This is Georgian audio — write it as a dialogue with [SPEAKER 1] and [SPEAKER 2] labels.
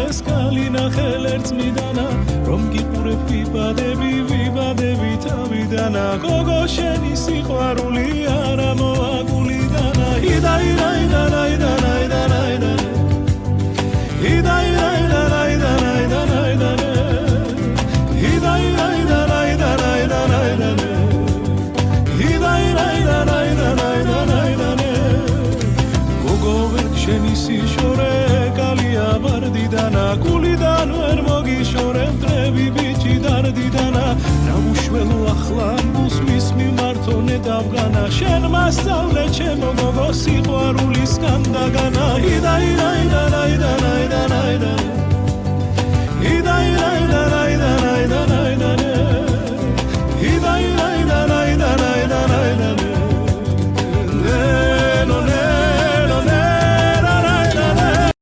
[SPEAKER 1] ეს კალინა ხელერწმიდანა რომ გიყურებ ვიბადები თავიდანა გოგო შენი სიყვარული არა მოაგულიდანა შენი სიშორე კალია ვარდიდანა გულიდან ვერ მოგიშორე მტრები ბიჭი დარდიდანა ნამუშველო ახლა მუსმის მიმართონე დავგანა შენ მასწავლე ჩემო გოგო სიყვარულის კანდაგანა